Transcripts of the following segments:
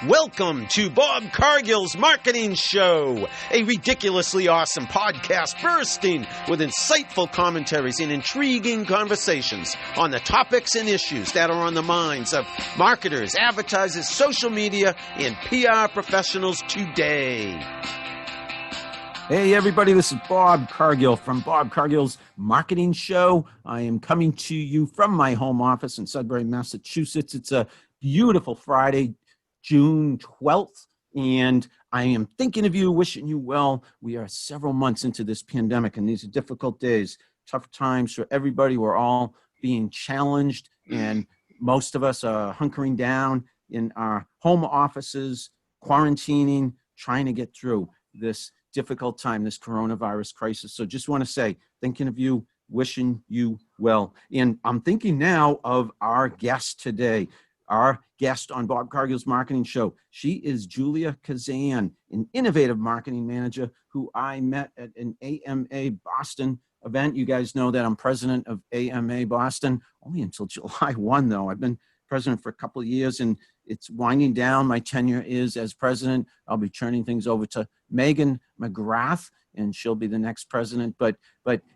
Welcome to Bob Cargill's Marketing Show, a ridiculously awesome podcast bursting with insightful commentaries and intriguing conversations on the topics and issues that are on the minds of marketers, advertisers, social media, and PR professionals today. Hey everybody, this is Bob Cargill from Bob Cargill's Marketing Show. I am coming to you from my home office in Sudbury, Massachusetts. It's a beautiful Friday, June 12th, and I am thinking of you, wishing you well. We are several months into this pandemic, and these are difficult days, tough times for everybody. We're all being challenged, and most of us are hunkering down in our home offices, quarantining, trying to get through this difficult time, this coronavirus crisis. So just want to say, thinking of you, wishing you well. And I'm thinking now of our guest today. Our guest on Bob Cargill's Marketing Show. She is Julia Khazan, an innovative marketing manager who I met at an AMA Boston event. You guys know that I'm president of AMA Boston, only until July 1, though. I've been president for a couple of years, and it's winding down. My tenure is as president. I'll be turning things over to Megan McGrath, and she'll be the next president. But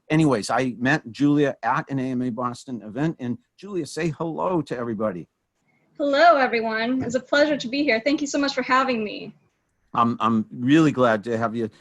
anyways, I met Julia at an AMA Boston event, and Julia, say hello to everybody. Hello, everyone. It's a pleasure to be here. Thank you so much for having me. I'm really glad to have you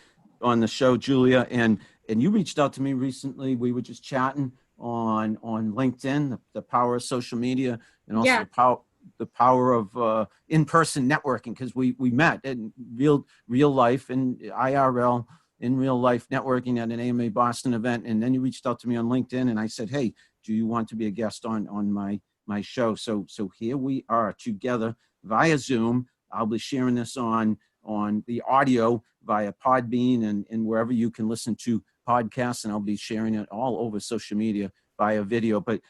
on the show, Julia. And you reached out to me recently. We were just chatting on LinkedIn, the power of social media, and also the power of in-person networking, because we met in real life and IRL in real life networking at an AMA Boston event. And then you reached out to me on LinkedIn, and I said, hey, do you want to be a guest on my show? So here we are together via Zoom. I'll be sharing this on the audio via Podbean and wherever you can listen to podcasts, and I'll be sharing it all over social media via video. But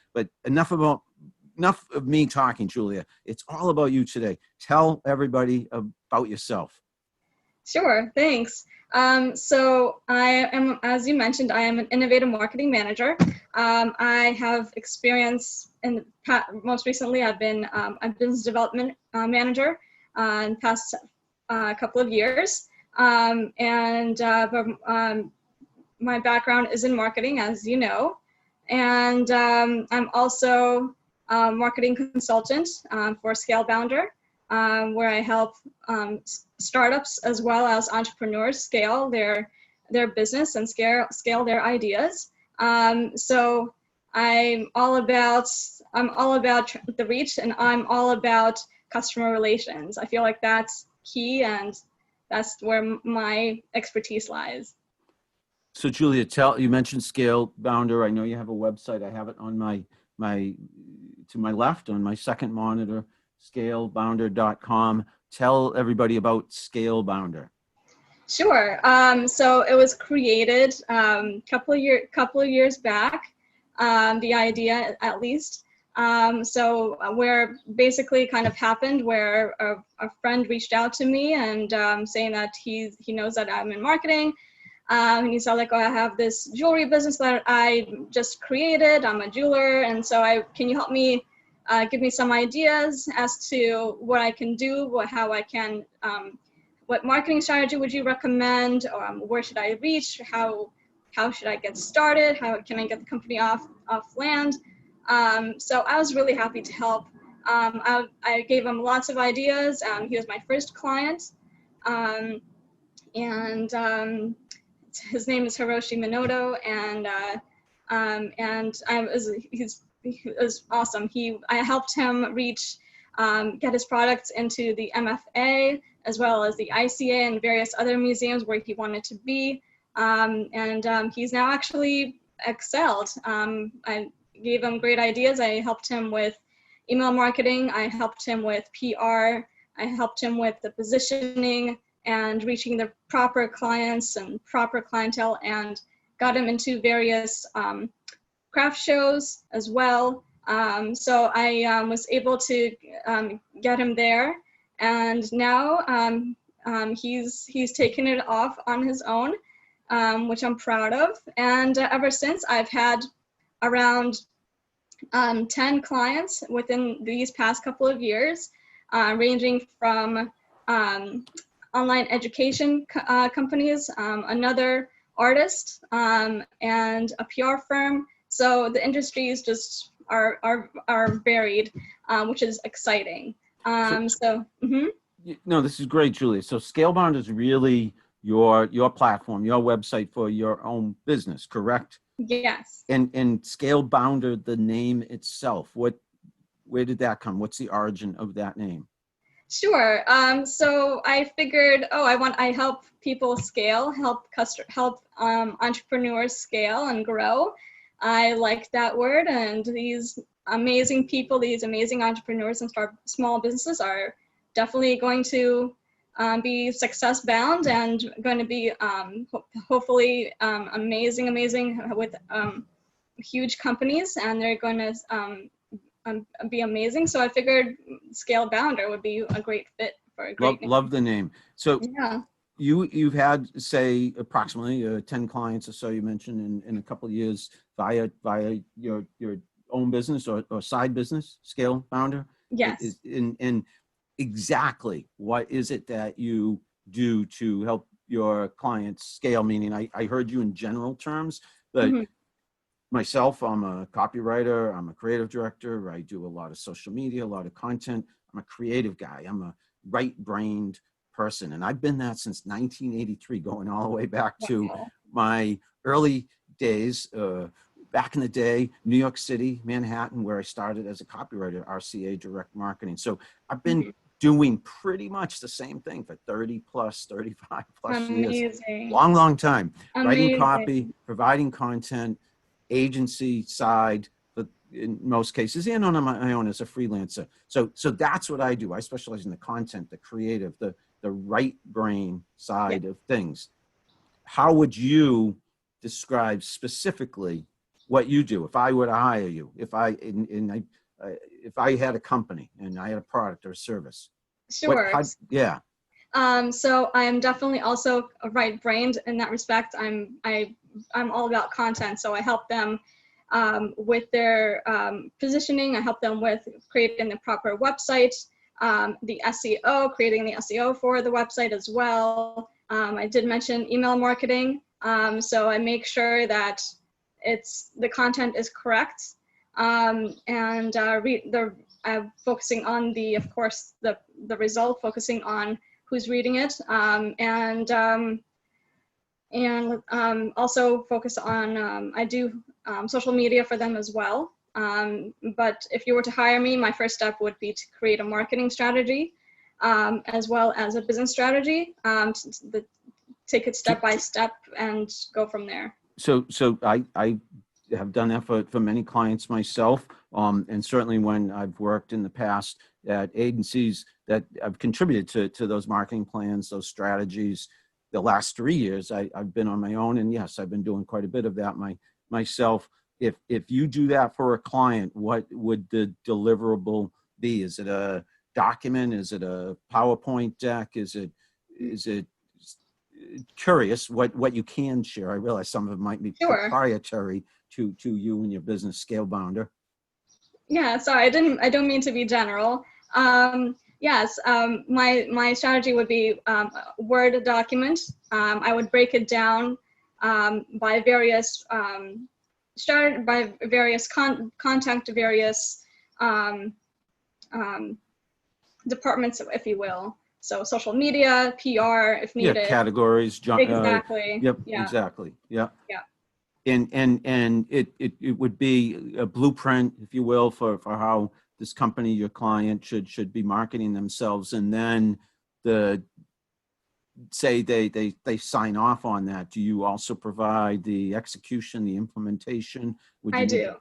enough of me talking, Julia. It's all about you today. Tell everybody about yourself. Sure, thanks. So I am, as you mentioned, I am an innovative marketing manager. I have experience most recently I've been a business development manager in the past couple of years. My background is in marketing, as you know, and I'm also a marketing consultant for Scalebounder, where I help startups as well as entrepreneurs scale their business and scale their ideas. So I'm all about the reach, and I'm all about customer relations. I feel like that's key, and that's where my expertise lies. So Julia, you mentioned Scalebounder. I know you have a website. I have it on to my left on my second monitor, scalebounder.com. Tell everybody about Scalebounder. Sure. So it was created couple of years back. The idea, at least. So where basically kind of happened where a friend reached out to me and saying that he knows that I'm in marketing. And he said, like, oh, I have this jewelry business that I just created. I'm a jeweler, and so can you help me give me some ideas as to what I can do, how I can, what marketing strategy would you recommend? Where should I reach? How should I get started? How can I get the company off land? So I was really happy to help. I gave him lots of ideas. He was my first client, and his name is Hiroshi Minoto, and he was awesome. I helped him get his products into the MFA as well as the ICA and various other museums where he wanted to be. He's now actually excelled. I gave him great ideas. I helped him with email marketing. I helped him with PR. I helped him with the positioning and reaching the proper clients and proper clientele, and got him into various craft shows as well. So I was able to get him there, and now he's taken it off on his own, which I'm proud of. And ever since, I've had around 10 clients within these past couple of years, ranging from online education companies, another artist, and a PR firm. So the industries just are varied, which is exciting. Mhm. No, this is great, Julia. So Scalebound is really your platform, your website for your own business, correct? Yes. And Scalebounder, the name itself, where did that come? What's the origin of that name? Sure. So I figured, I help people scale, help entrepreneurs scale and grow. I like that word, and these amazing people, these amazing entrepreneurs and small businesses are definitely going to be success bound and going to be hopefully amazing with huge companies, and they're going to be amazing. So I figured Scale Bounder would be a great fit for a great name. Love the name. So yeah. You've had, say, approximately 10 clients or so you mentioned in a couple of years via your own business or side business, Scale Bounder. Yes. And exactly what is it that you do to help your clients scale? Meaning, I heard you in general terms, but myself, I'm a copywriter, I'm a creative director, I do a lot of social media, a lot of content. I'm a creative guy. I'm a right-brained person, and I've been that since 1983, going all the way back to my early days, back in the day, New York City, Manhattan, where I started as a copywriter, RCA Direct Marketing. So I've been doing pretty much the same thing for 35 plus years. Long time. Writing copy, providing content, agency side, but in most cases, and on my own as a freelancer. So that's what I do. I specialize in the content, the creative, the right brain side of things. How would you describe specifically what you do if I were to hire you? If I had a company and I had a product or a service? Sure. So I'm definitely also a right-brained in that respect. I'm all about content, so I help them with their positioning. I help them with creating the proper website, the SEO, creating the SEO for the website as well. I did mention email marketing, so I make sure that the content is correct, and focusing on of course the result, focusing on who's reading it, and also focus on, I do social media for them as well. But if you were to hire me, my first step would be to create a marketing strategy, as well as a business strategy, take it step by step and go from there. So I have done that for many clients myself, and certainly when I've worked in the past at agencies that have contributed to those marketing plans, those strategies. The last 3 years, I've been on my own, and yes, I've been doing quite a bit of that myself. If you do that for a client, what would the deliverable be? Is it a document? Is it a PowerPoint deck? Is it curious what you can share? I realize some of it might be proprietary to you and your business, Scalebounder. Yeah, sorry, I don't mean to be general. Yes, my strategy would be a Word document. I would break it down by various contact various departments, if you will. So social media, PR, if needed. Yeah, categories. Exactly. Yep. Yeah. Exactly. Yeah. Yeah. And it would be a blueprint, if you will, for how this company, your client, should be marketing themselves. And then say they sign off on that. Do you also provide the execution, the implementation? I do.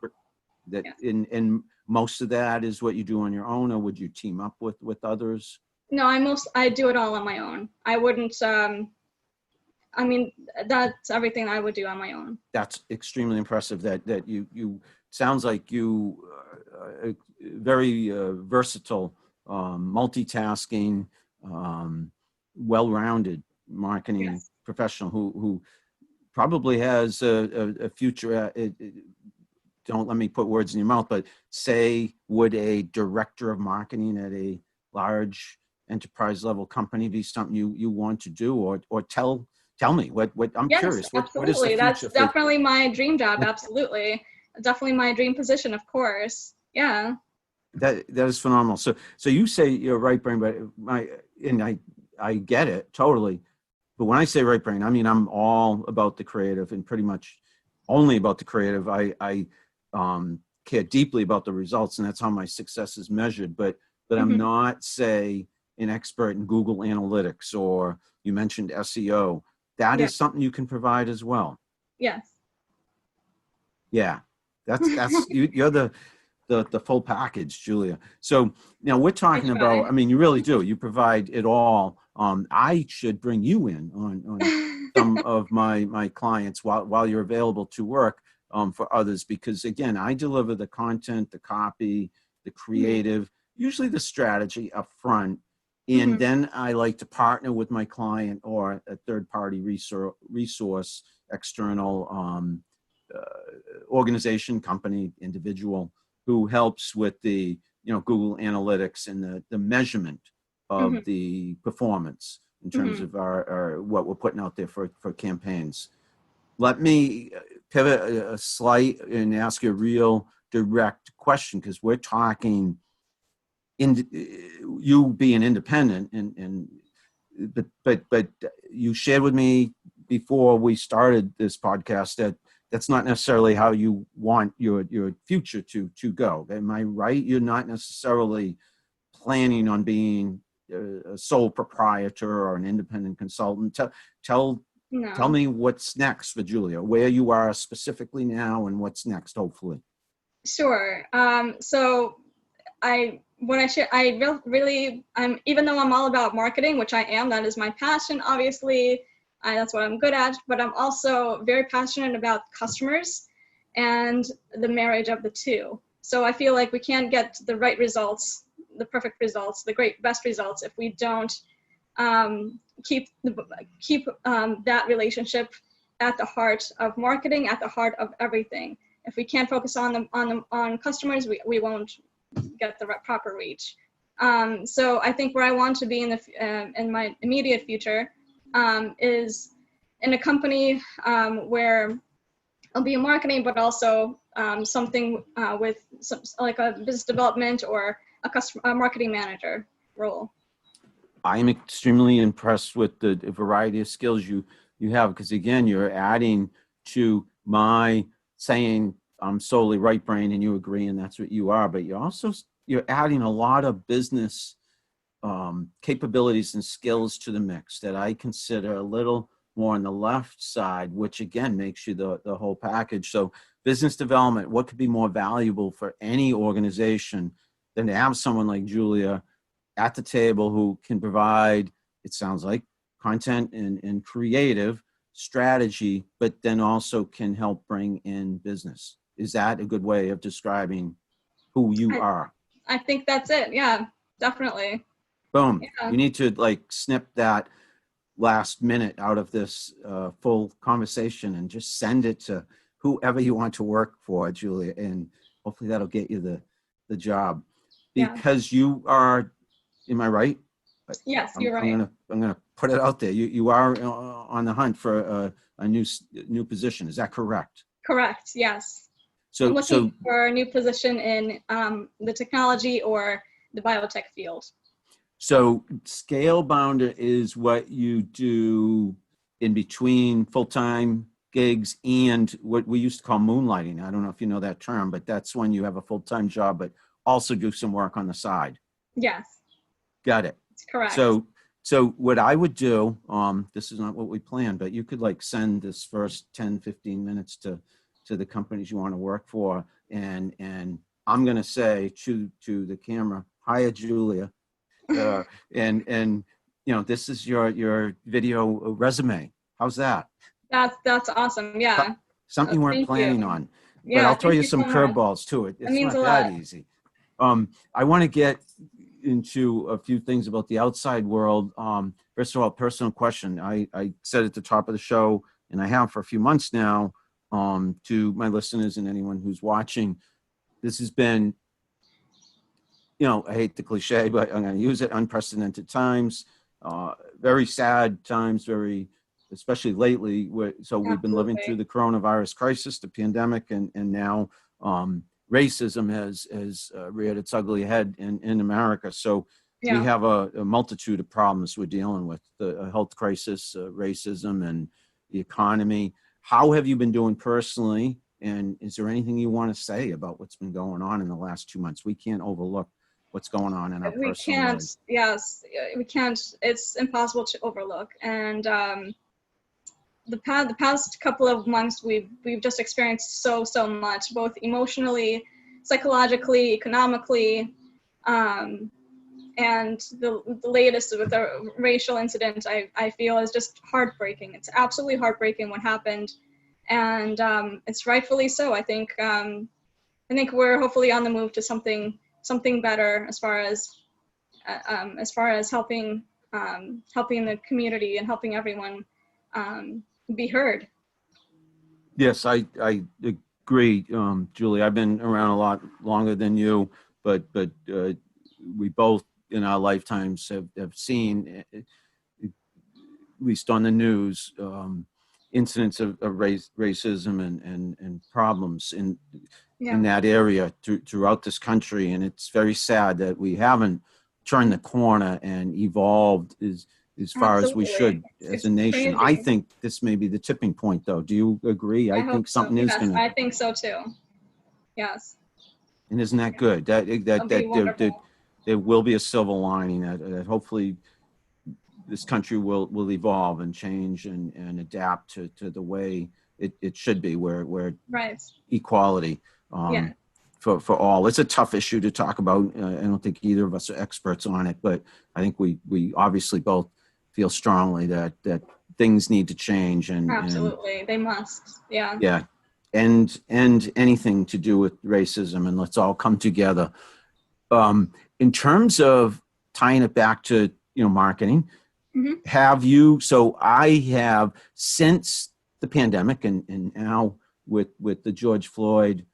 That and most of that is what you do on your own, or would you team up with others? No, I do it all on my own. I wouldn't. I mean, that's everything I would do on my own. That's extremely impressive. That you sounds like you very versatile, multitasking, well-rounded marketing professional who probably has a future. Don't let me put words in your mouth, but say, would a director of marketing at a large enterprise level company be something you want to do, or tell me what I'm Yes, curious. What is the absolutely. That's future for? definitely my dream job. Absolutely. Definitely my dream position, of course. Yeah. That is phenomenal. So you say you're right brain, but I get it totally. But when I say right brain, I mean I'm all about the creative and pretty much only about the creative. I care deeply about the results, and that's how my success is measured. But I'm not, say, an expert in Google Analytics, or you mentioned SEO. That Yeah. is something you can provide as well. Yes. Yeah, that's you're the full package, Julia. So now we're talking about, I mean, you really do. You provide it all. I should bring you in on some of my clients while you're available to work for others, because again, I deliver the content, the copy, the creative, usually the strategy up front. And then I like to partner with my client or a third-party resource, external organization, company, individual, who helps with the Google Analytics and the measurement of the performance in terms of our what we're putting out there for campaigns. Let me pivot a slight and ask you a real direct question, because we're talking in you being independent, but you shared with me before we started this podcast that that's not necessarily how you want your future to go. Am I right? You're not necessarily planning on being a sole proprietor or an independent consultant. Tell me what's next for Julia, where you are specifically now and what's next, hopefully. Sure. So even though I'm all about marketing, which I am, that is my passion, obviously. That's what I'm good at, but I'm also very passionate about customers and the marriage of the two. So I feel like we can't get the right results, the perfect results, the best results, if we don't keep that relationship at the heart of marketing, at the heart of everything. If we can't focus on customers, we won't get the proper reach. So I think where I want to be in my immediate future is in a company where I'll be in marketing, but also something with like a business development or a marketing manager role. I am extremely impressed with the variety of skills you have, because again, you're adding to my saying I'm solely right brain, and you agree, and that's what you are. But you're adding a lot of business capabilities and skills to the mix that I consider a little more on the left side, which again makes you the whole package. So business development, what could be more valuable for any organization than to have someone like Julia at the table who can provide, it sounds like, content and creative strategy, but then also can help bring in business. Is that a good way of describing who you are? I think that's it. Yeah, definitely. Boom. Yeah. You need to snip that last minute out of this full conversation and just send it to whoever you want to work for, Julia, and hopefully that'll get you the job. Because you are, am I right? Yes, you're right. I'm gonna put it out there. You are on the hunt for a new position. Is that correct? Correct. Yes. So I'm looking for a new position in the technology or the biotech field. So Scale Bounder is what you do in between full-time gigs and what we used to call moonlighting. I don't know if you know that term, but that's when you have a full-time job, but also do some work on the side. Yes. Got it. That's correct. So what I would do, this is not what we planned, but you could send this first 10, 15 minutes to the companies you want to work for. And I'm going to say to the camera, hiya, Julia. And this is your video resume. How's that? That's awesome. Yeah. Something we're planning on. Yeah, but I'll throw you some curveballs to it. It's not that easy. I want to get into a few things about the outside world. First of all, personal question. I said at the top of the show, and I have for a few months now, to my listeners and anyone who's watching, this has been I hate the cliche, but I'm going to use it, unprecedented times, very sad times, especially lately. So we've been living through Absolutely. the coronavirus crisis, the pandemic, and now racism has reared its ugly head in America. So we Yeah. have a multitude of problems we're dealing with, the health crisis, racism, and the economy. How have you been doing personally? And is there anything you want to say about what's been going on in the last 2 months? We can't overlook what's going on in our We personal can't, lives. yes, we can't, it's impossible to overlook. And the past couple of months, we've just experienced so much, both emotionally, psychologically, economically, um, and the latest with the racial incident, I feel is just heartbreaking. It's absolutely heartbreaking what happened, and it's rightfully so. I think we're hopefully on the move to something better as far as helping the community and helping everyone be heard. Yes, I agree, Julie. I've been around a lot longer than you, but we both in our lifetimes have seen, at least on the news, incidents of racism and problems in Yeah, that area throughout this country. And it's very sad that we haven't turned the corner and evolved as far as we absolutely. should as It's a nation. I crazy. think this may be the tipping point, though. Do you agree? I I hope think so. something is Yes, going to, I think so too. Yes, and isn't that good? it'll be wonderful. There will be a silver lining that hopefully this country will evolve and change and adapt to the way it should be, where Right. equality Yeah. for all. It's a tough issue to talk about. I don't think either of us are experts on it, but I think we obviously both feel strongly that things need to change and Absolutely. They must. Yeah. yeah, and anything to do with racism, and let's all come together. In terms of tying it back to marketing, Hmm. so I have, since the pandemic and now with the George Floyd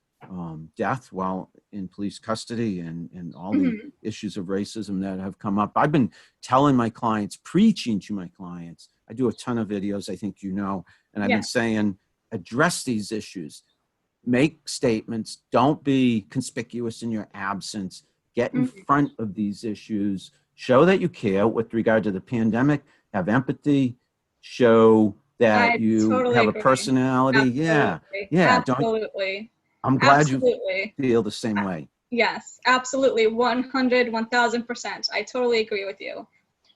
death while in police custody and all the Hmm. issues of racism that have come up, I've been telling my clients, preaching to my clients. I do a ton of videos, I think and I've been Yes. saying, address these issues, make statements, don't be conspicuous in your absence, get in Mhm. front of these issues, show that you care with regard to the pandemic, have empathy, show that I you totally have a agree. personality. Absolutely. Don't Absolutely. I'm glad you Absolutely. feel the same way. Yes, absolutely. 100, 1000%. I totally agree with you.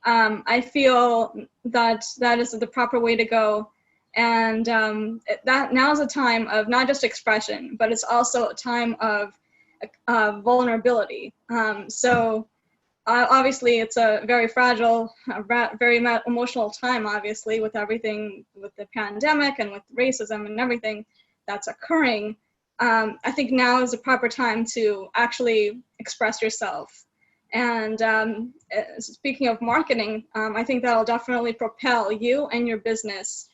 I feel that is the proper way to go. And that now is a time of not just expression, but it's also a time of vulnerability. So obviously, it's a very fragile, very emotional time, obviously, with everything, with the pandemic and with racism and everything that's occurring. I think now is the proper time to actually express yourself. And speaking of marketing, I think that'll definitely propel you and your business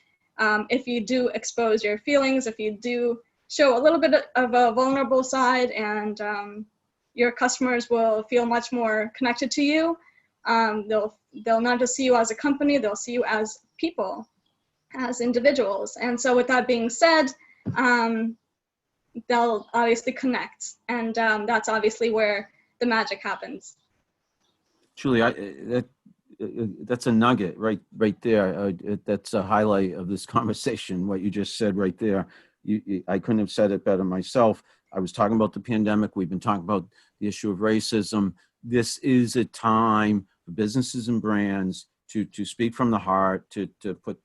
if you do expose your feelings, if you do show a little bit of a vulnerable side, and your customers will feel much more connected to you. They'll not just see you as a company, they'll see you as people, as individuals. And so with that being said, they'll obviously connect. And that's obviously where the magic happens. Julie, that's a nugget right there. That's a highlight of this conversation. What you just said right there. I couldn't have said it better myself. I was talking about the pandemic. We've been talking about the issue of racism. This is a time for businesses and brands to speak from the heart, to put,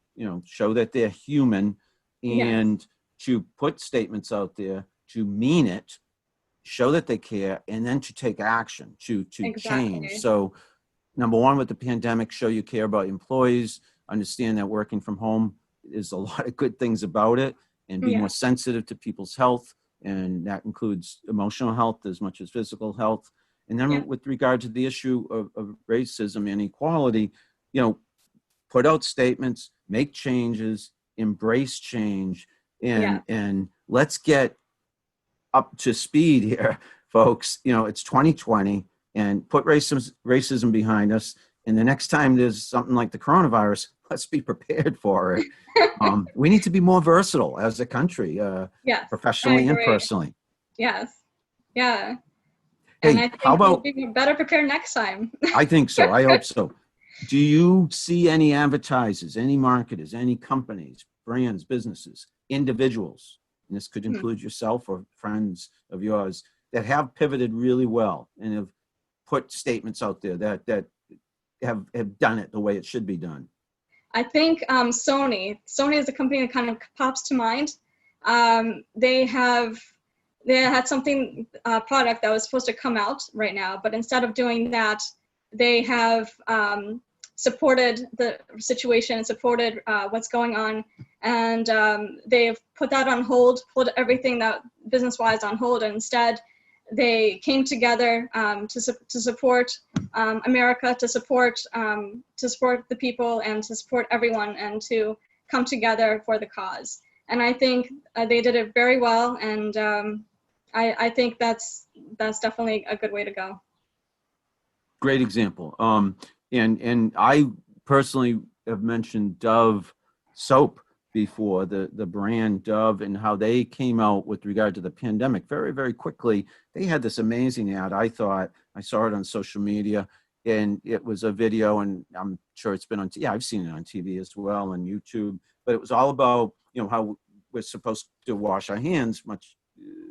show that they're human, and Yes. to put statements out there, to mean it, show that they care, and then to take action, to change. Exactly. So number one, with the pandemic, show you care about employees, understand that working from home is a lot of good things about it, and be more Yes. sensitive to people's health. And that includes emotional health as much as physical health. And then Yeah. with regard to the issue of racism and equality, put out statements, make changes, embrace change, Yeah. and let's get up to speed here, folks. It's 2020, and put racism behind us. And the next time there's something like the coronavirus, let's be prepared for it. We need to be more versatile as a country, Yes, professionally I and agree. personally. Yes. Yeah. And Hey, I how think we'll about, be better prepared next time. I think so. I hope so. Do you see any advertisers, any marketers, any companies, brands, businesses, individuals, and this could include yourself or friends of yours, that have pivoted really well and have put statements out there that have done it the way it should be done? I think Sony is a company that kind of pops to mind. They had something product that was supposed to come out right now, but instead of doing that, they have supported the situation, supported what's going on, and they've put that on hold, put everything that business-wise on hold, and instead they came together to support America, to support the people, and to support everyone, and to come together for the cause. And I think they did it very well, and I think that's definitely a good way to go. Great example. And I personally have mentioned Dove soap before, the brand Dove, and how they came out with regard to the pandemic very, very quickly. They had this amazing ad. I thought, I saw it on social media, and it was a video, and I'm sure it's been on, I've seen it on TV as well, and YouTube, but it was all about, how we're supposed to wash our hands much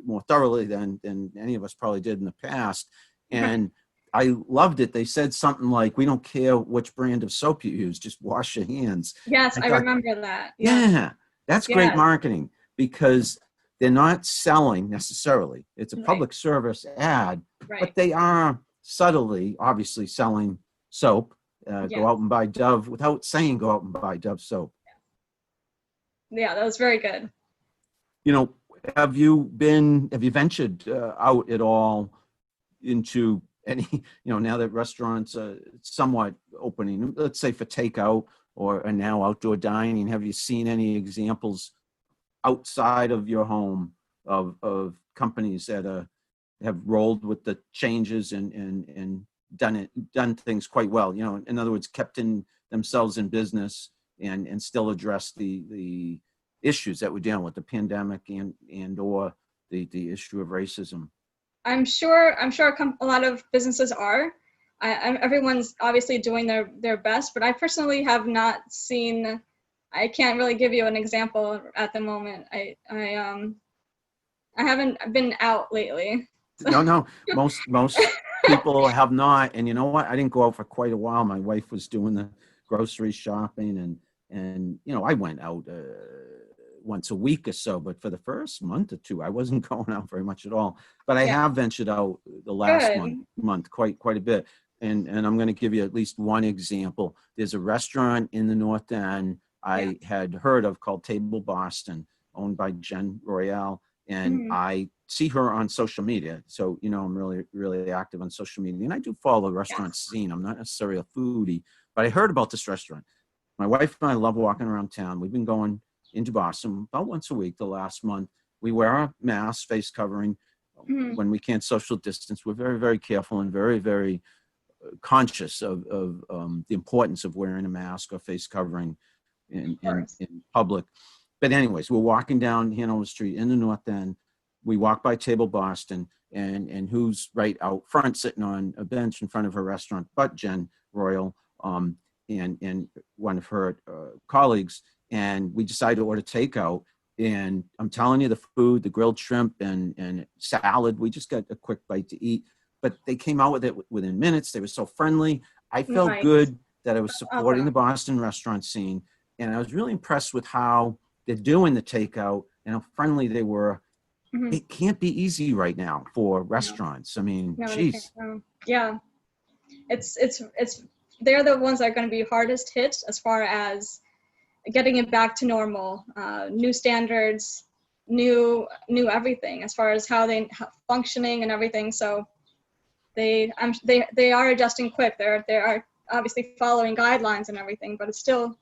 more thoroughly than any of us probably did in the past. And I loved it. They said something like, "We don't care which brand of soap you use, just wash your hands." Yes, I remember that. Yeah, that's great Yes. marketing, because they're not selling necessarily. It's a public service ad, but they are subtly, obviously, selling soap. Go out and buy Dove, without saying go out and buy Dove soap. Yeah, that was very good. Have you ventured out at all into any, now that restaurants are somewhat opening, let's say for takeout or now outdoor dining, have you seen any examples outside of your home of companies that have rolled with the changes and done things quite well? In other words, kept themselves in business and still address the issues that we're dealing with, the pandemic and or the issue of racism. I'm sure a lot of businesses are. Everyone's obviously doing their best, but I personally have not seen. I can't really give you an example at the moment. I haven't been out lately. So. No, most people have not. And you know what? I didn't go out for quite a while. My wife was doing the grocery shopping, and I went out once a week or so, but for the first month or two, I wasn't going out very much at all. But I have ventured out the last month quite a bit. And I'm going to give you at least one example. There's a restaurant in the North End I had heard of called Table Boston, owned by Jen Royale. And I see her on social media. So, I'm really, really active on social media. And I do follow the restaurant scene. I'm not necessarily a foodie, but I heard about this restaurant. My wife and I love walking around town. We've been going into Boston about once a week the last month. We wear our masks, face covering. When we can't social distance, we're very, very careful and very, very conscious of the importance of wearing a mask or face covering in public. But anyways, we're walking down Hanover Street in the North End. We walk by Table Boston, and who's right out front sitting on a bench in front of her restaurant but Jen Royal and one of her colleagues. And we decided to order takeout. And I'm telling you, the food, the grilled shrimp and salad, we just got a quick bite to eat. But they came out with it within minutes. They were so friendly. I felt good that I was supporting the Boston restaurant scene. And I was really impressed with how they're doing the takeout and how friendly they were. It can't be easy right now for restaurants. I mean, geez. Yeah. It's they're the ones that are going to be hardest hit as far as getting it back to normal, new standards, new everything as far as how they functioning and everything. So they are adjusting quick. They are obviously following guidelines and everything, but it's still,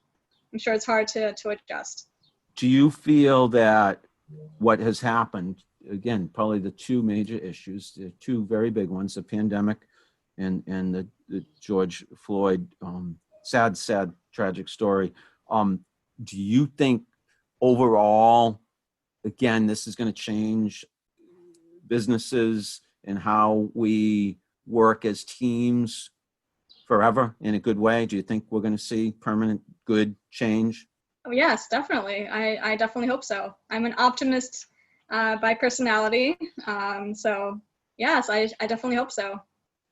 I'm sure it's hard to adjust. Do you feel that what has happened, again, probably the two major issues, the two very big ones, the pandemic and the George Floyd sad tragic story. Do you think overall, again, this is going to change businesses and how we work as teams forever in a good way? Do you think we're going to see permanent good change? Oh, yes, definitely. I definitely hope so. I'm an optimist by personality. So yes, I definitely hope so.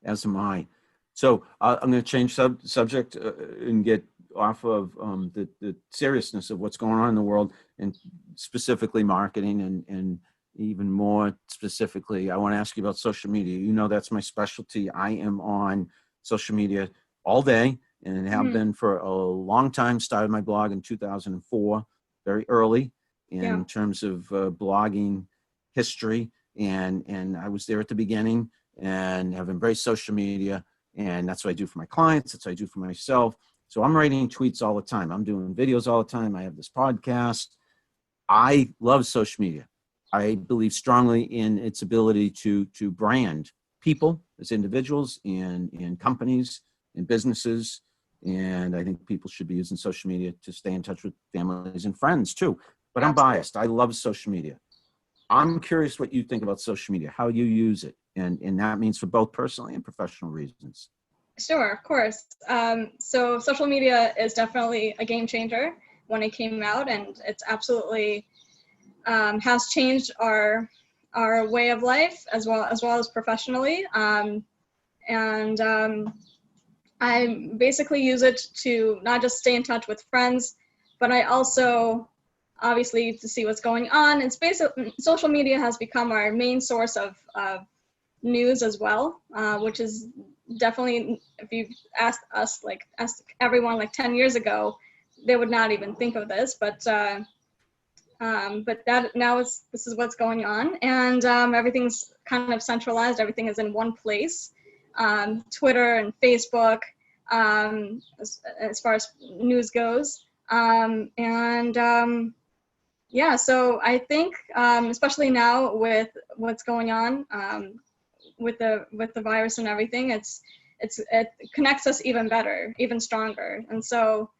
As am I. So I'm going to change subject and get off of the seriousness of what's going on in the world, and specifically marketing, and even more specifically, I want to ask you about social media. You know, that's my specialty. I am on social media all day and have been for a long time. Started my blog in 2004, very early in terms of blogging history. And I was there at the beginning and have embraced social media. And that's what I do for my clients. That's what I do for myself. So I'm writing tweets all the time. I'm doing videos all the time. I have this podcast. I love social media. I believe strongly in its ability to brand people as individuals and companies and businesses. And I think people should be using social media to stay in touch with families and friends too. But I'm biased. I love social media. I'm curious what you think about social media, how you use it. And that means for both personally and professional reasons. Sure, of course. So social media is definitely a game changer when it came out, and it's absolutely has changed our way of life as well as professionally. I basically use it to not just stay in touch with friends, but I also obviously to see what's going on. It's basically, social media has become our main source of news as well, which is definitely, if you asked everyone like 10 years ago, they would not even think of this, but that now this is what's going on, and everything's kind of centralized. Everything is in one place. Twitter and Facebook, as far as news goes, yeah. So I think, especially now with what's going on with the virus and everything, it connects us even better, even stronger, and so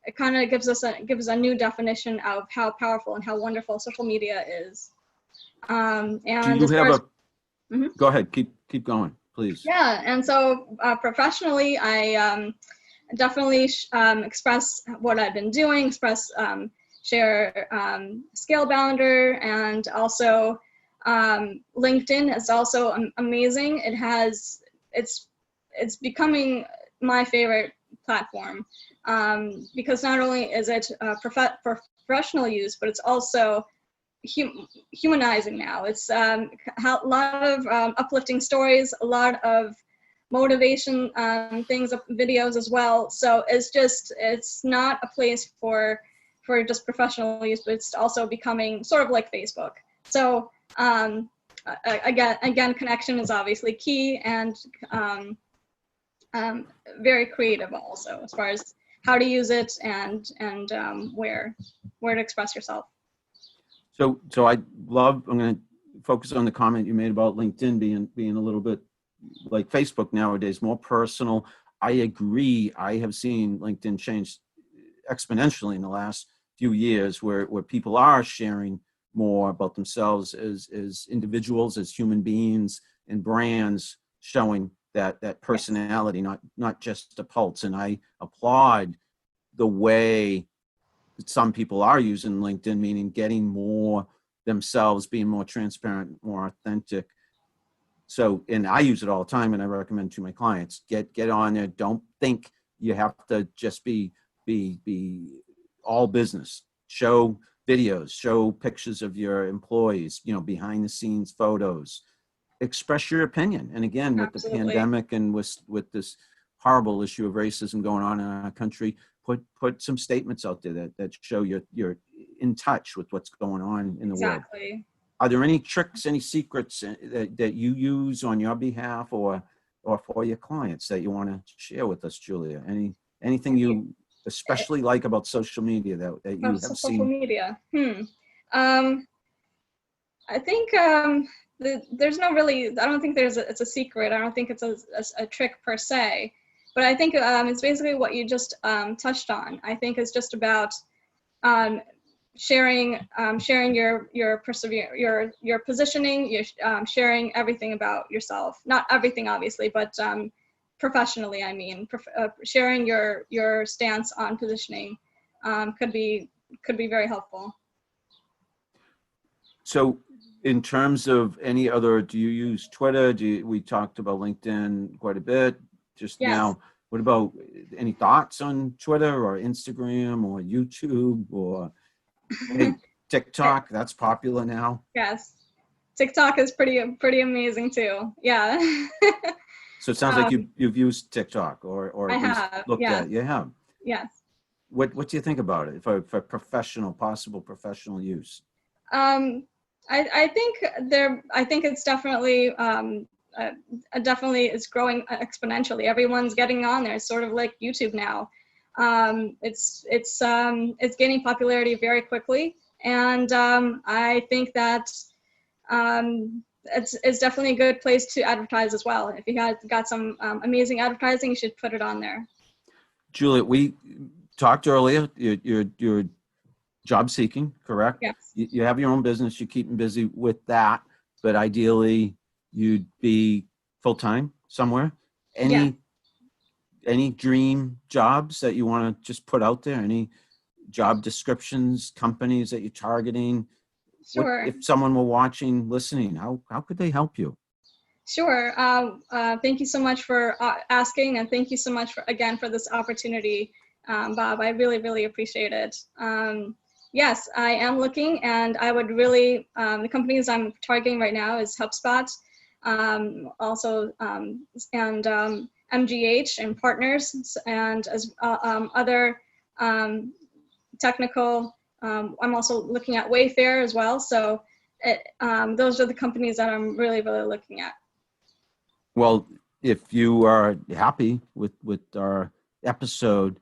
it kind of gives a new definition of how powerful and how wonderful social media is. And do you have Go ahead, keep going, please. Yeah, and so professionally, I definitely express what I've been doing, share Scalebounder, and also LinkedIn is also amazing. It's becoming my favorite platform because not only is it for professional use, but it's also humanizing now. It's a lot of uplifting stories, a lot of motivation things, videos as well. So it's not a place for just professional use, but it's also becoming sort of like Facebook. So again, connection is obviously key, and very creative also as far as how to use it and where to express yourself. So I'm going to focus on the comment you made about LinkedIn being a little bit like Facebook nowadays, more personal. I agree. I have seen LinkedIn change exponentially in the last few years, where people are sharing more about themselves as individuals, as human beings, and brands showing that personality, not just a pulse. And I applaud the way some people are using LinkedIn, meaning getting more themselves, being more transparent, more authentic. So, and I use it all the time, and I recommend to my clients, get on there. Don't think you have to just be all business. Show videos, show pictures of your employees, behind the scenes photos. Express your opinion. And again, with Absolutely. the pandemic and with this horrible issue of racism going on in our country, put some statements out there that show you're in touch with what's going on in the world. Exactly. Are there any tricks, any secrets that you use on your behalf or for your clients that you want to share with us, Julia? Anything you especially like about social media that you have social seen? media? I think there's no really, I don't think it's a secret. I don't think it's a trick per se, but I think it's basically what you just touched on. I think it's just about sharing your positioning, sharing everything about yourself. Not everything, obviously, but professionally, I mean, sharing your stance on positioning could be very helpful. So in terms of any other, do you use Twitter? We talked about LinkedIn quite a bit just Yes. now. What about any thoughts on Twitter or Instagram or YouTube or TikTok? That's popular now. Yes. TikTok is pretty amazing too. Yeah. So it sounds like you've used TikTok or I at least have, looked yes. at it. You have. Yes. What do you think about it for possible professional use? I think it's definitely definitely it's growing exponentially. Everyone's getting on there. It's sort of like YouTube now. It's gaining popularity very quickly, and I think that it's definitely a good place to advertise as well. If you got some amazing advertising, you should put it on there. Julia, we talked earlier. You're job seeking, correct? Yes. You have your own business. You're keeping busy with that, but ideally you'd be full time somewhere. Any dream jobs that you want to just put out there? Any job descriptions, companies that you're targeting? Sure. If someone were watching, listening, how could they help you? Sure. Thank you so much for asking, and thank you so much again for this opportunity, Bob. I really, really appreciate it. Yes, I am looking, and I would really, the companies I'm targeting right now is HubSpot, also, and MGH and partners, and as other technical. I'm also looking at Wayfair as well. So those are the companies that I'm really, really looking at. Well, if you are happy with our episode,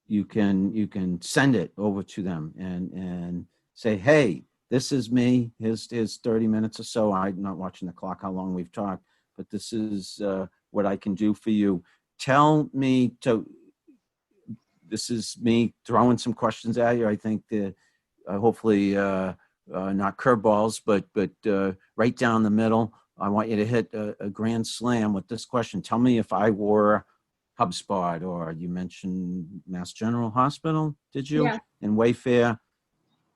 you can send it over to them and say, hey, this is me. Here's 30 minutes or so. I'm not watching the clock how long we've talked, but this is what I can do for you. Tell me this is me throwing some questions at you. I think that hopefully not curveballs, but right down the middle. I want you to hit a grand slam with this question. Tell me, if I were HubSpot, or you mentioned Mass General Hospital, did you? Yeah. And Wayfair,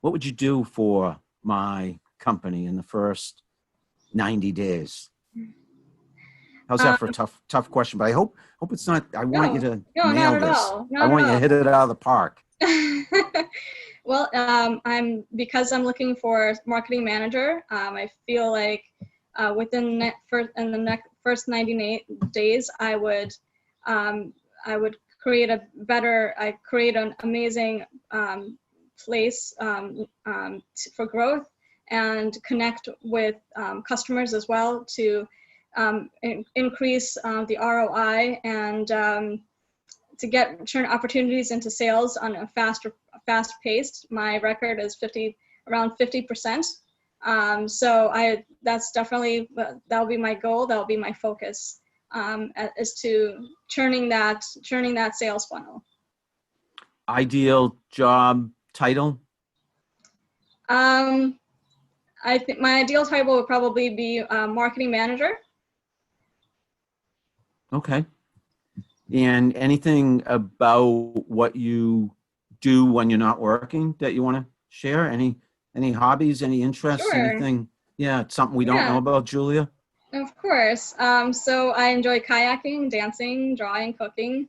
what would you do for my company in the first 90 days? How's that for a tough question? But I hope it's not. I want you to nail this. I want you to hit it out of the park. Well, because I'm looking for marketing manager. I feel like within the first 90 days, I would create an amazing place for growth, and connect with customers as well to increase the ROI, and to turn opportunities into sales on a fast pace. My record is around 50%. So that's definitely, that'll be my goal. That'll be my focus, is to churning that sales funnel. Ideal job title? I think my ideal title would probably be marketing manager. Okay. And anything about what you do when you're not working that you want to share? Any hobbies, any interests, Sure. anything? Yeah, it's something we don't know about, Julia. Of course. So I enjoy kayaking, dancing, drawing, cooking.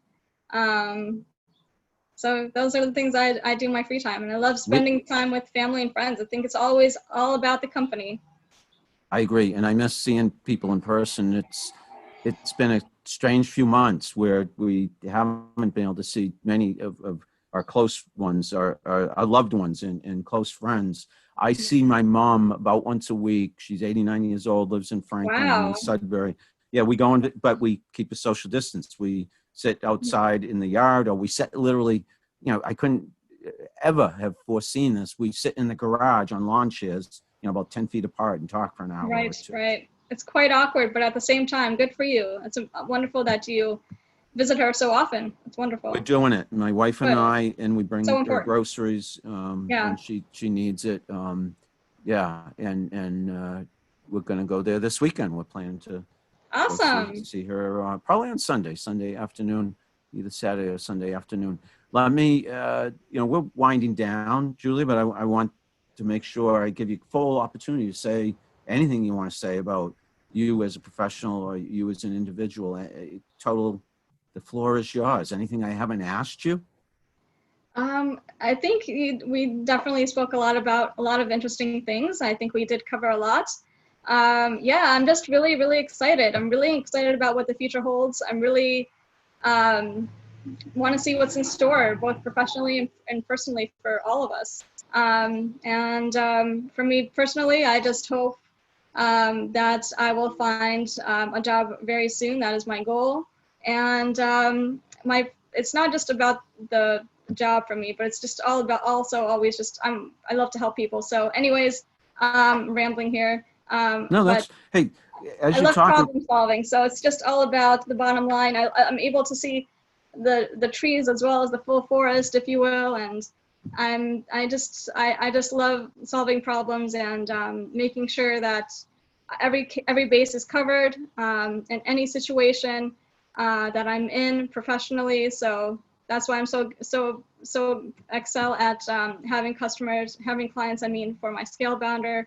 So those are the things I do in my free time, and I love spending time with family and friends. I think it's always all about the company. I agree, and I miss seeing people in person. It's been a strange few months where we haven't been able to see many of our close ones, our loved ones and close friends. I see my mom about once a week. She's 89 years old, lives in Franklin. Wow. In Sudbury. Yeah, we go into, but we keep a social distance. We sit outside in the yard, or we sit literally, I couldn't ever have foreseen this. We sit in the garage on lawn chairs, about 10 feet apart and talk for an hour or two. Right. It's quite awkward, but at the same time, good for you. It's wonderful that you visit her so often. It's wonderful. We're doing it. My wife and I, and we bring So her important. groceries when she needs it. And we're going to go there this weekend. We're planning to see her probably on Sunday afternoon, either Saturday or Sunday afternoon. Let me, we're winding down, Julia, but I want to make sure I give you full opportunity to say anything you want to say about you as a professional or you as an individual. The floor is yours. Anything I haven't asked you? I think we definitely spoke a lot about a lot of interesting things. I think we did cover a lot. I'm just really, really excited. I'm really excited about what the future holds. I'm really want to see what's in store, both professionally and personally for all of us. For me personally, I just hope that I will find a job very soon. That is my goal. And it's not just about the job for me, but it's just all about always just I love to help people. So anyways, rambling here. No, that's, hey, as I you love talk, problem solving. So it's just all about the bottom line. I'm able to see the trees as well as the full forest, if you will. And I just love solving problems and making sure that every base is covered in any situation that I'm in professionally. So that's why I'm so excel at having clients. I mean, for my Scalebounder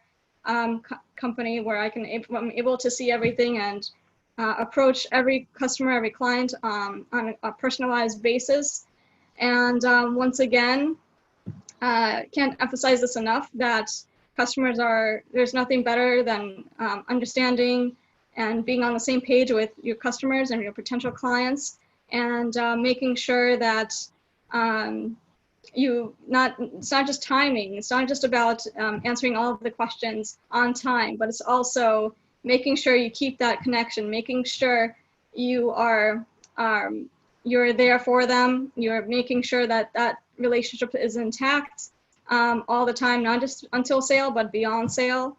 company, where I'm able to see everything and approach every customer, every client on a personalized basis. And once again, can't emphasize this enough that there's nothing better than understanding and being on the same page with your customers and your potential clients, and making sure that it's not just timing. It's not just about answering all of the questions on time, but it's also making sure you keep that connection, making sure you're there for them. You're making sure that relationship is intact all the time, not just until sale, but beyond sale.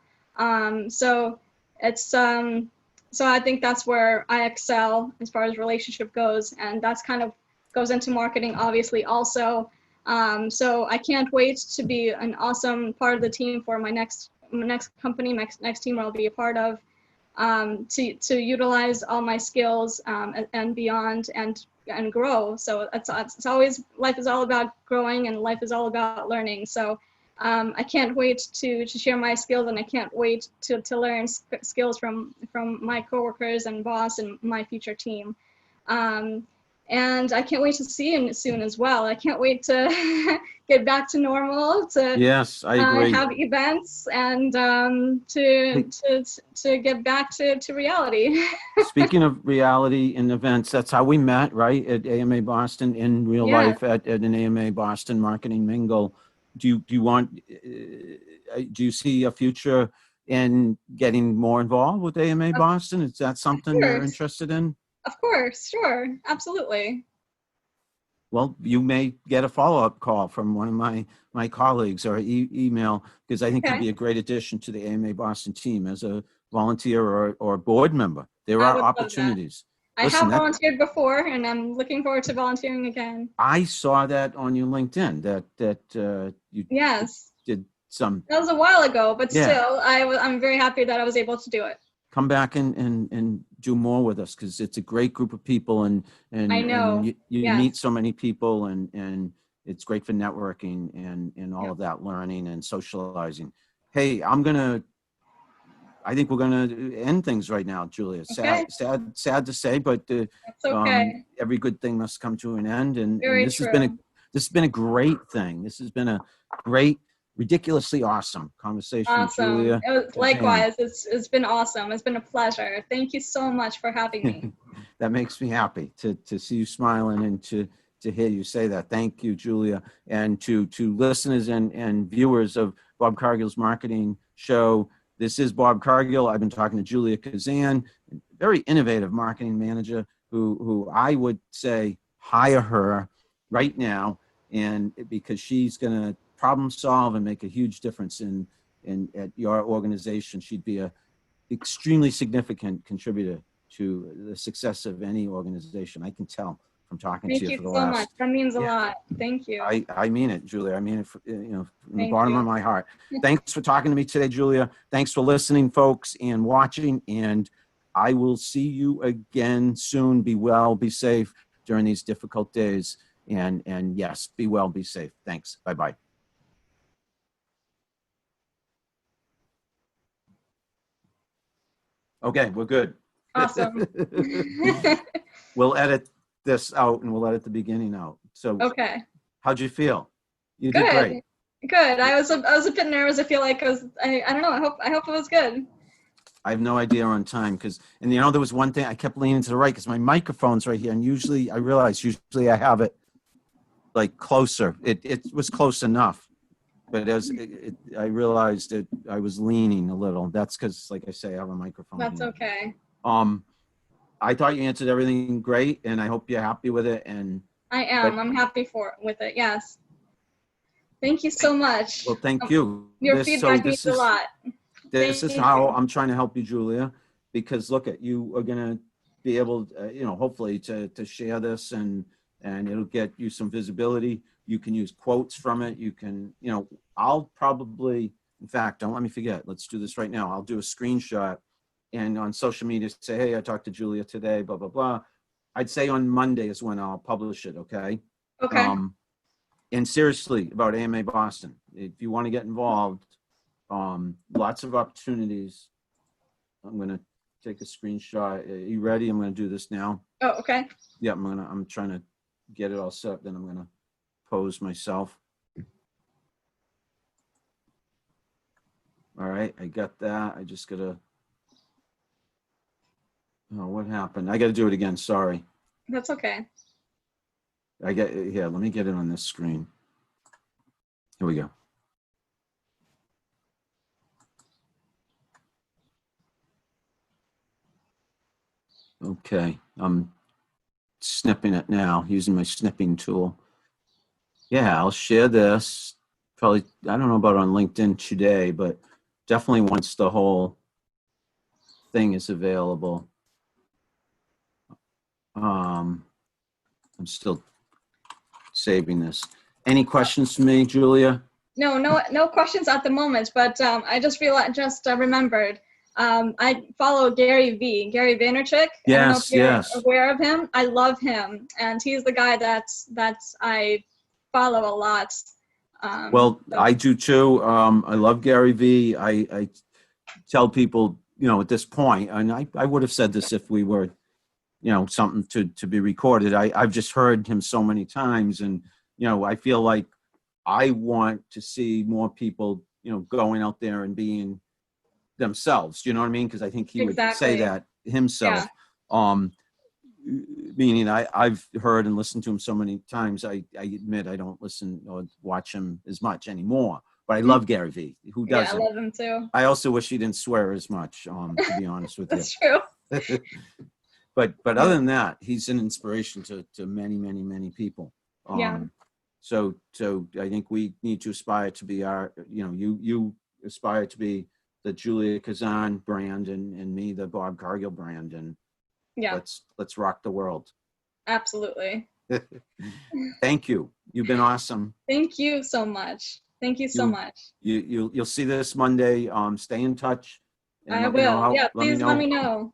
So I think that's where I excel as far as relationship goes, and that's kind of goes into marketing, obviously, also. So I can't wait to be an awesome part of the team for my next company, next team I'll be a part of, to utilize all my skills and beyond and grow. So it's always, life is all about growing and life is all about learning. So I can't wait to share my skills, and I can't wait to learn skills from my coworkers and boss and my future team. And I can't wait to see you soon as well. I can't wait to get back to normal, yes, I agree. Have events and to get back to reality. Speaking of reality and events, that's how we met, right? At AMA Boston, in real life at an AMA Boston marketing mingle. Do you see a future in getting more involved with AMA Boston? Is that something you're interested in? Of course, sure, absolutely. Well, you may get a follow-up call from one of my colleagues or email, because I think you'd be a great addition to the AMA Boston team as a volunteer or board member. There are opportunities. I have volunteered before, and I'm looking forward to volunteering again. I saw that on your LinkedIn that you did some. That was a while ago, but still, I'm very happy that I was able to do it. Come back and do more with us, because it's a great group of people, and I know and you meet so many people, and it's great for networking and all of that learning and socializing. Hey, I think we're gonna end things right now, Julia. Sad to say, but that's okay. Every good thing must come to an end, and this true. has been a great thing. This has been a great, ridiculously awesome conversation, Julia. Likewise, it's been awesome. It's been a pleasure. Thank you so much for having me. That makes me happy to see you smiling and to hear you say that. Thank you, Julia. And to listeners and viewers of Bob Cargill's marketing show, this is Bob Cargill. I've been talking to Julia Khazan, very innovative marketing manager who I would say hire her right now, and because she's going to problem solve and make a huge difference in at your organization, she'd be a extremely significant contributor to the success of any organization. I can tell from talking Thank to you you for the so last. much. That means a Yeah. lot. Thank you. I mean it, Julia. I mean it, from the Thank bottom you. of my heart. Thanks for talking to me today, Julia. Thanks for listening, folks, and watching. And I will see you again soon. Be well, be safe during these difficult days. And yes, be well, be safe. Thanks. Bye-bye. Okay, we're good. Awesome. We'll edit this out and we'll edit the beginning out. So Okay. how'd you feel? You did Good. great. Good. I was a bit nervous. I feel like I don't know. I hope it was good. I have no idea on time and there was one thing I kept leaning to the right because my microphone's right here, and usually I have it like closer. It was close enough, but I realized that I was leaning a little. That's because, like I say, I have a microphone. That's here. okay. I thought you answered everything great, and I hope you're happy with it. And I am. I'm happy with it. Yes. Thank you so much. Well, thank you. Your feedback means a lot. This is how I'm trying to help you, Julia, because look at you are gonna be able, hopefully to share this and it'll get you some visibility. You can use quotes from it. You can, I'll probably, in fact, don't let me forget. Let's do this right now. I'll do a screenshot and on social media say, hey, I talked to Julia today, blah, blah, blah. I'd say on Monday is when I'll publish it. Okay. Okay. And seriously, about AMA Boston, if you want to get involved, lots of opportunities. I'm going to take a screenshot. Are you ready? I'm going to do this now. Oh, okay. Yeah, I'm trying to get it all set up. Then I'm going to pose myself. All right, I got that. I just got to, what happened? I got to do it again. Sorry. That's okay. Let me get it on this screen. Here we go. Okay, I'm snipping it now, using my snipping tool. Yeah, I'll share this. Probably, I don't know about on LinkedIn today, but definitely once the whole thing is available. I'm still saving this. Any questions for me, Julia? No questions at the moment, but I just remembered. I follow Gary Vaynerchuk. Yes, I don't know if you're yes. aware of him. I love him, and he's the guy that I follow a lot. Well, I do too. I love Gary V. I tell people, at this point, and I would have said this if we were, something to be recorded. I've just heard him so many times, and I feel like I want to see more people, going out there and being themselves. You know what I mean? Because I think he would say that himself. Yeah. Meaning I've heard and listened to him so many times. I admit I don't listen or watch him as much anymore. But I love Gary V. Who doesn't? Yeah, I love him too. I also wish he didn't swear as much. To be honest with you. That's true. But other than that, he's an inspiration to many, many, many people. Yeah. So I think we need to aspire to be you aspire to be the Julia Khazan brand and me, the Bob Cargill brand. And yeah, let's rock the world. Absolutely. Thank you. You've been awesome. Thank you so much. Thank you so much. You'll see this Monday. Stay in touch. I will. Please let me know.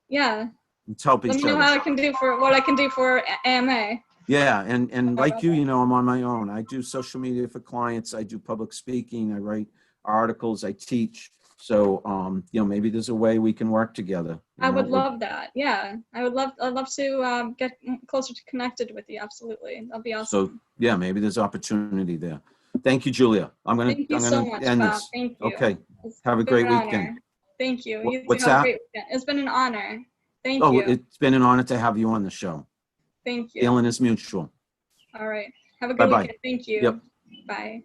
Yeah. Let's help each other. Let me know what I can do for AMA. Yeah, and like you, I'm on my own. I do social media for clients. I do public speaking. I write articles. I teach. So, maybe there's a way we can work together. I would love that. Yeah, I'd love to get closer to connected with you. Absolutely, that'd be awesome. So, yeah, maybe there's opportunity there. Thank you, Julia. Thank you so much, end Bob. this. Thank you. Okay. Have a great weekend. Thank you. What's that? It's been an honor. Thank you. It's been an honor to have you on the show. Thank you. Feeling is mutual. All right. Have a good weekend. Thank you. Yep. Bye.